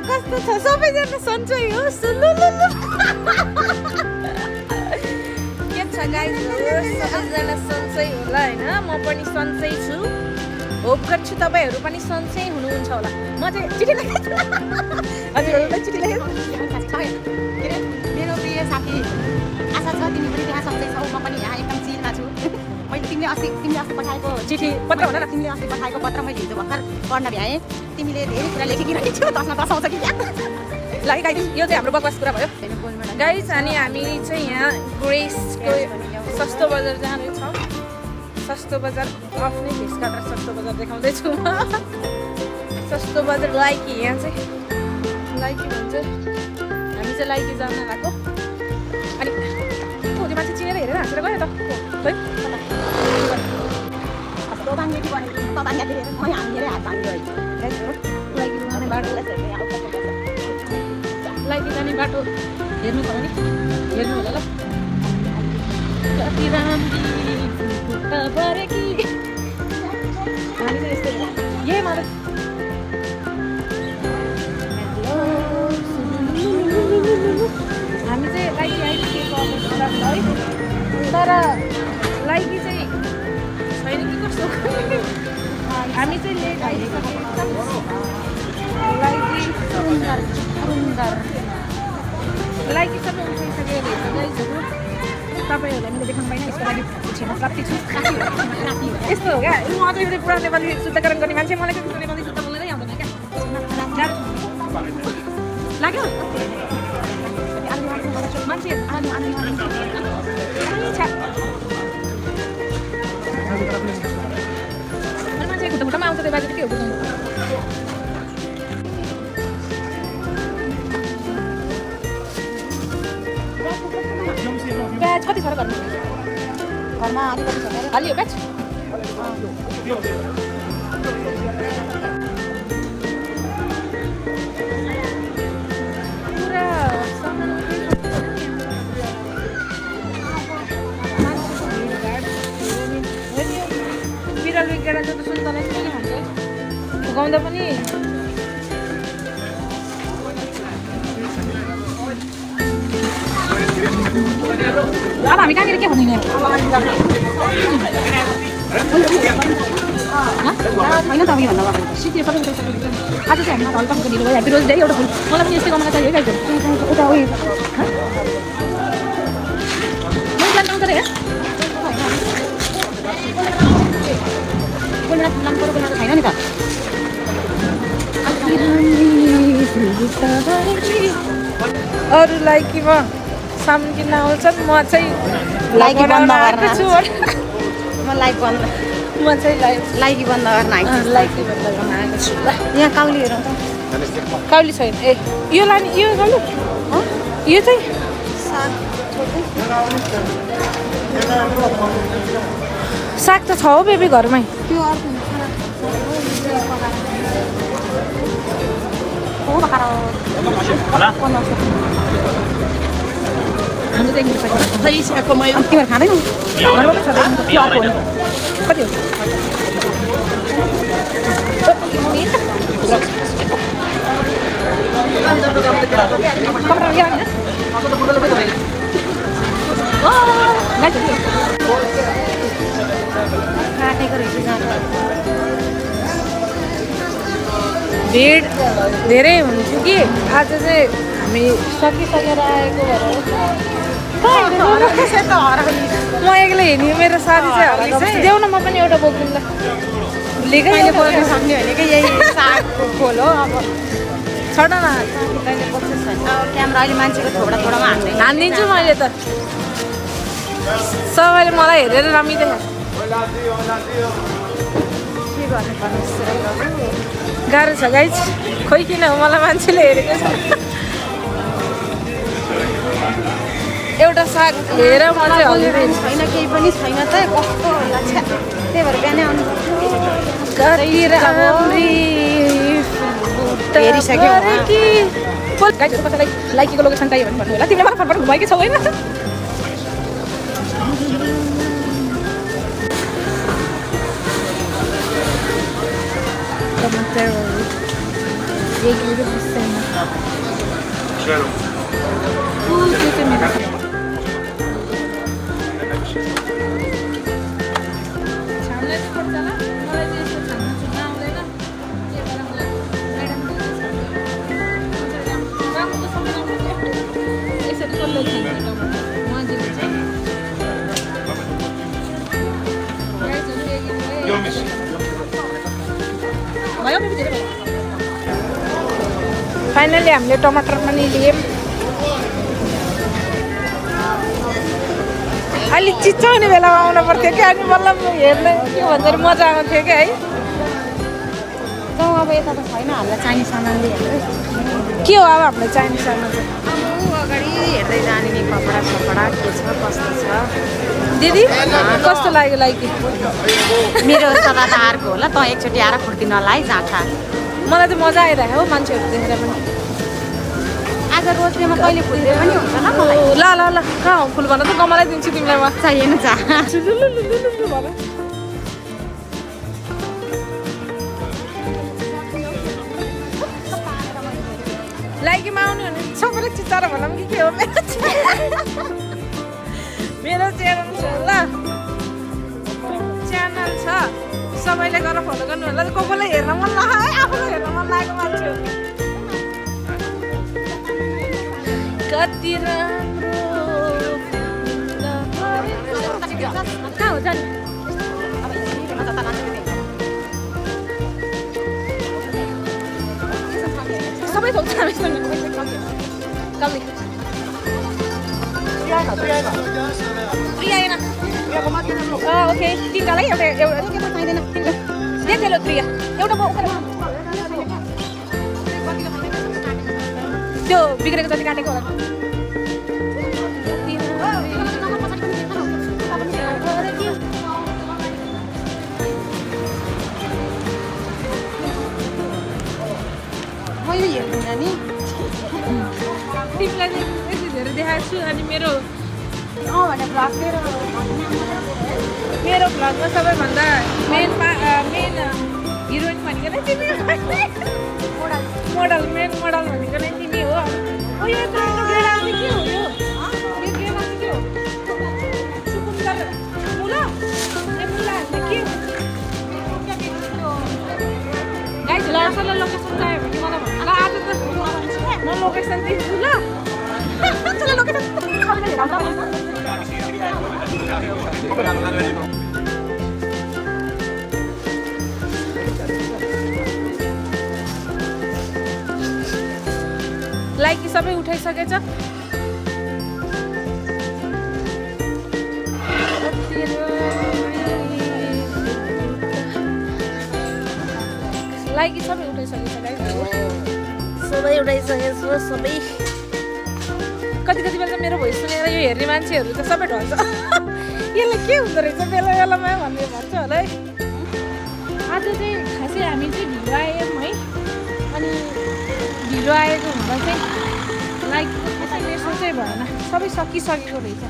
कस्तो छ सबैजना सन्चै हो सुलुलुलु के छ गाइस सबैजना सन्चै होला हैन म पनि सन्चै छु होप गर्छु तपाईहरु पनि सन्चै हुनुहुन्छ होला म चाहिँ चिठी लेखेछु हजुरहरुलाई चिठी लेखेछु मेरो प्रिय साथी आशा छ तिमी पनि त्यहाँ सन्चै छौ म पनि यहाँ एकदम चिलमा छु मैले तिमीले अस्ति पठाएको चिठी पत्र होला न तिमीले अस्ति पठाएको पत्र मैले हिजो भर्खर पढ्न भ्याएँ तिमीले धेरै कुरा लेखिरहेको छौ दसमा दस आउँछ कि क्या ल गाइस यो चाहिँ हाम्रो बकवास कुरा भयो गाइस अनि हामी चाहिँ यहाँ ग्रेसको सस्तो बजार जानेछौँ सस्तो बजार आफ्नै फेस काटेर सस्तो बजार देखाउँदैछु म सस्तो बजार लाइकी यहाँ चाहिँ लाइकी भन्छ हामी चाहिँ लाइकी जान लागेको अनि त्यो मान्छे चिनेर हेरेर हाँसेर गयो त है लाइकी जाने बाटो हेर्नु पर्यो नि हेर्नु होला ल कति राम्री खुट्टा परेकी हामी चाहिँ यस्तै यही मलाई हामी चाहिँ लाइकी आइपुगेको अवस्था है तर लाइकी चाहिँ छैन कि कस्तो हामी चाहिँ लेट आइसकेको लाइकी लाइकी सबै उठाइसकेको रहेछ गाइजहरू तपाईँहरूलाई मैले देखाउनु पाइनँ यसको लागि क्षमा प्राप्ति छु यस्तो हो क्या म अझै एउटा पुरा नेपाली शुद्धकरण गर्ने मान्छे मलाई चाहिँ नेपाली शुद्ध बोल्नै आउँदैन क्या लाग्यो मान्छे मान्छे खुट्टा खुट्टामा आउँछ त्यो बाजे के हो बुझ्नु प्याज कति छ र घरमा अलिकति छ हालियो प्याज पुरा बिरालो गेडा त सुन्तला के भन्छ फुकाउँदा पनि अब हामी कहाँनिर के भन्ने छैन त उयो भन्दा सिटी सबै आज चाहिँ हामीमा हल्काको ढिलो भयो रोज धेरै एउटा फुल मलाई पनि यस्तै गर्न चाहियो गाइज उता उयो प्लान आउँछ रे छैन नि त अरू लाइकीमा सामान किन्न आउँछन् म चाहिँ लाइकी बन्द गर्न छु म लाइक बन्द म चाहिँ लाइकी बन्द गर्न आएको लाइकी बन्द गर्न आएको छु ल यहाँ काउली हेरौँ त काउली छैन ए यो लाने यो गर्नु यो चाहिँ साग त छ हौ बेबी घरमै त्यो अर्को हामी चाहिँ तिमीहरू खाँदैनौ घरमा पनि छ त्यो अर्को हो कति हो काटेको रहेछ भिड धेरै हुन्थ्यो कि आज चाहिँ हामी सकिसकेर आएको भएर म एक्लै हिँड्यो मेरो साथी चाहिँ हराएको देऊ न म पनि एउटा बोक्छु ल कहिले बोल्न सक्ने भनेको यही सागको खोल हो अब छोड न कहिले बोक्छु छैन अब क्यामेरा अहिले मान्छेको थोडा थोडामा हान्दैन हानिदिन्छु मैले त सबैले मलाई हेरेर रमिँदै के गर्ने पर्ने गाह्रो छ गाइज खोइ किन हो मलाई मान्छेले हेरेको छ एउटा साग हेरेर म चाहिँ हल्लिदिन्छु छैन केही पनि छैन त कस्तो होला त्यही भएर बिहानै आउनु कसैलाई लाइकीको लोकेसन चाहियो भने भन्नु होला तिमीले मलाई फटफट घुमाएकै छौ होइन रेगुलर बुझ्दैन त्यो चाहिँ मेरो छान्नै पर्छ होला मलाई चाहिँ यस्तो छान्न छुन्न आउँदैन के भएर मलाई म्याडमले राम्रो सबै राम्रो यसरी कसले खान्छ टमाटर मजिलो छ भयो धेरै भयो फाइनली हामीले टमाटर पनि लियौँ अलिक चिच्चाउने बेलामा आउनु पर्थ्यो क्या अनि मतलब हेर्ने के भन्छ अरे मजा आउँथ्यो क्या है जाउँ अब यता त छैन हामीलाई चाहिने सामानले हेर्दै के हो अब हामीलाई चाहिने सामान चाहिँ अब अगाडि हेर्दै जाने नि कपडा सपडा के छ कस्तो छ दिदी कस्तो लाग्यो लाइक मेरो सदा त अर्को होला त एकचोटि आएर फुर्ती नलाइ जाँखा मलाई त मजा आइरहेको हो मान्छेहरू देखेर पनि आज रोजमा कहिले फुल्दै पनि हुन्छ ल मलाई ल ल ल कहाँ हो फुल भन त कमलाई दिन्छु तिमीलाई म चाहिएन जा लाइकीमा आउनु भने सबैले चिचाएर भनौँ कि के हो मेरो च्यानल छ ल च्यानल छ सबैले गरेर फलो गर्नु होला को कोलाई हेर्न मन लाग्यो है आफूलाई हेर्न मन लागेको मान्छे हो कति राम्रो कहाँ हो जाने सबै थोक हामीसँग प्रिया ओके तिनवटालाई एउटा चाहिँदैन देखेलो प्रिया एउटा त्यो बिग्रेको जति काटेको होला मैले हेर्दैन नि तिमीलाई चाहिँ यति धेरै देखाएको छु अनि मेरो भने भ्लग मेरो भ्लगमा सबैभन्दा मेन हिरोइन भनेको नै तिमी मोडल मेन मोडल भनेको नै तिमी हो ओ यो गेडा चाहिँ के हो यो गेडा चाहिँ के हो सुकुन्दर मुला ए मुला के गाइस लासले लोकेसन चाहियो भने मलाई भन्नु ल आज त म लोकेसन दिन्छु ल चलो लोकेसन लाइक सबै उठाइसकेछ लाइक सबै उठाइसकेछ गाइस सबै उठाइसकेछ सबै कति बेला मेरो भोइस सुनेर यो हेर्ने मान्छेहरू त सबै ढल्छ यसले के हुँदो रहेछ बेला बेलामा भन्ने भन्छ होला है आज चाहिँ खासै हामी चाहिँ ढिलो आयौँ है अनि ढिलो आएको हुँदा चाहिँ लाइक यसैले सोचै भएन सबै सकिसकेको रहेछ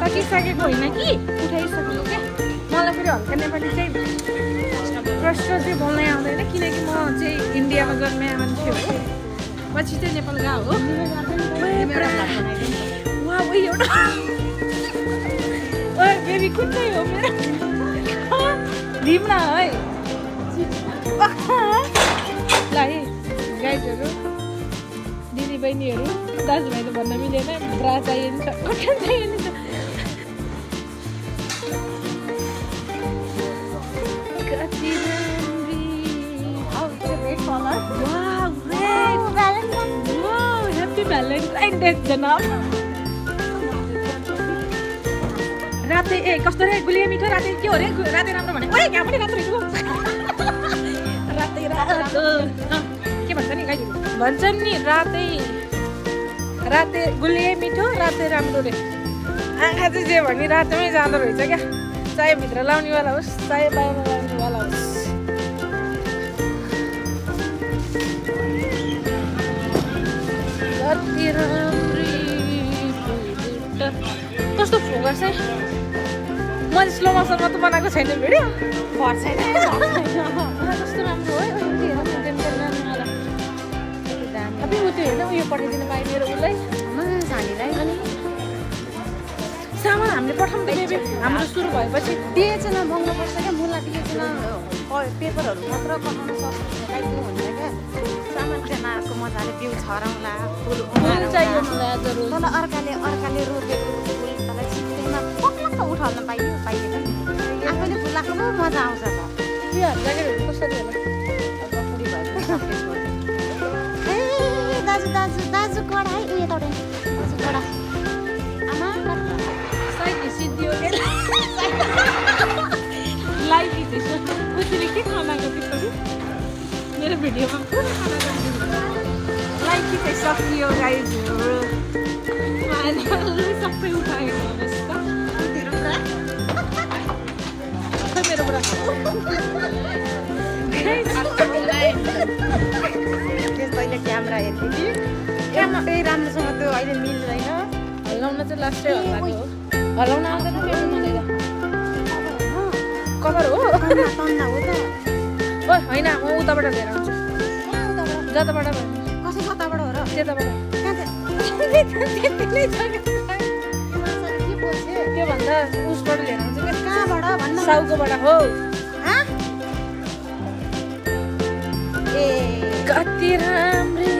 सकिसकेको होइन कि उठाइसकेको क्या मलाई फेरि हल्का नेपाली चाहिँ प्रश्न चाहिँ बोल्नै आउँदैन किनकि म चाहिँ इन्डियामा जन्मेको मान्छे हो पछि चाहिँ नेपाल गएको हो एउटा बेबी कुन चाहिँ हो मेरो ढिम्ना है ल है गाइजहरू दिदीबहिनीहरू दाजुभाइ त भन्न मिलेन ब्रा चाहिन्छ कठिन चाहिन्छ कति ह्याप्पी भ्यालेन्टाइन डे जनाब रातै ए कस्तो रे गुलिया मिठो रातै के हो रे रातै राम्रो भने ओए यहाँ पनि राम्रो रहेछ रातै रातो के भन्छ नि गाइस भन्छन् नि रातै गुलिया मिठो रातै राम्रो रे आँखा चाहिँ जे भने रातैमै जाँदो रहेछ क्या चाहे भित्र लाउनेवाला होस् चाहे बाहिर लाउनेवाला होस् कति राम्री कस्तो फोकस है मैले स्लो मोसनमा त बनाएको छैन भिडियो घर छैन कस्तो राम्रो है पठाइदिनु भयो मेरो उसलाई सानीलाई अनि सामान हामीले पठाउँ त बेबी हाम्रो सुरु भएपछि दिएछन् मगाउनुपर्छ क्या मुला दिएछन् पेपरहरू मात्र पठाउन सक्छ लगाइदिनु हुन्छ क्या सामान चाहिँ नआएको मजाले बिउ छराउँला फुल फुल चाहियो मलाई आज रोज तल अर्काले रोपेको फुल तल छिट्टैमा पक्क उठाउन पाइयो नि आफैले फुलाएको पो मजा आउँछ त 2000 कसरी होला गफुरी भयो ए दाजु कडा है उयो तडे दाजु कडा आमा साइड सिद्धियो के लाइक चाहिँ कसरी के खानाको त्यसरी मेरो भिडियोमा पुरा खानाको लाइक चाहिँ सकियो गाइजहरू सबै उठाएको होस् त मेरो बुढा त्यसैले क्यामेरा हेर्दै कि क्यामेरा राम्रोसँग त्यो अहिले मिल्दैन हल्लाउन चाहिँ लास्टै हल्लाएको हो हल्लाउन आउँदैन फेरि मलाई कभर हो तन्ना हो त ओ होइन म उताबाट लिएर आउँछु जताबाट कसै कताबाट हो र त्यताबाट त्योभन्दा उसबाट लिएर आउँछु क्या कहाँबाट भन्न साउकोबाट हो ए कति राम्री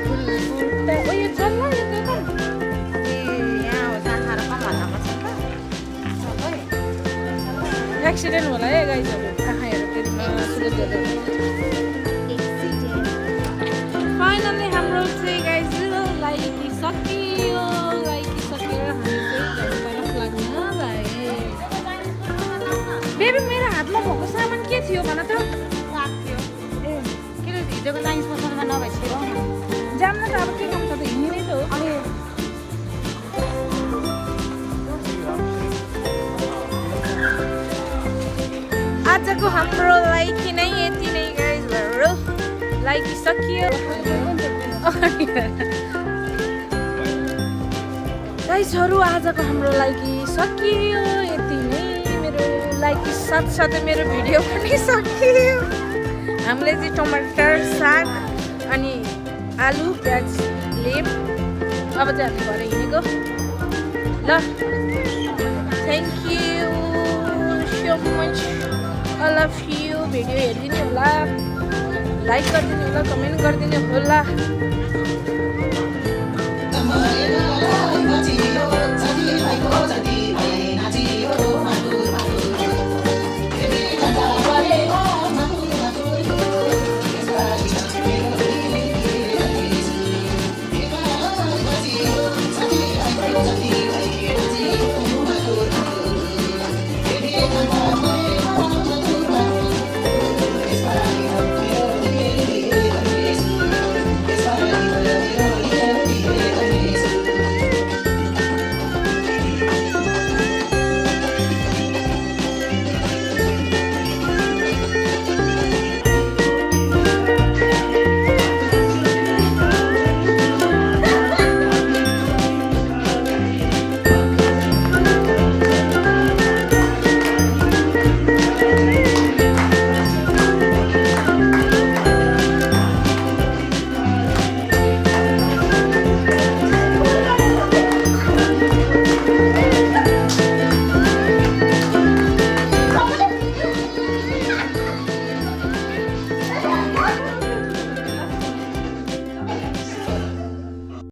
फुल फुट्दा ओ यो चल्ला यो दोकान यहाँ हो जाँदा र कम भन्नमा छ सबै एक्सिडेन्ट होला है गाइजहरू आँखा हेर्दाखेरि फाइनली हाम्रो चाहिँ गाइज लाइकी सकियो सकेर हामी चाहिँ घरबाट लाग्न लाग्यो बेबी मेरो हातमा भएको सामान के थियो भन त लाग्थ्यो ए के रे हिजोको लाइन पसलमा नभए छिराउ न जान्न त अब के गर्छ त हिँड्ने त हो अनि आजको हाम्रो लाइकी नै यति नै गाइजहरू लाइकी सकियो गाइजहरू आजको हाम्रो लाइकी सकियो यति नै मेरो लाइकी साथसाथै मेरो भिडियो पनि सकियो हामीले चाहिँ टमाटर साग अनि आलु प्याज लेप अब चाहिँ हामी घर हिँडेको ल thank you so much all of you video हेरिदिनु होला लाइक गरिदिनु होला कमेन्ट गरिदिनु होला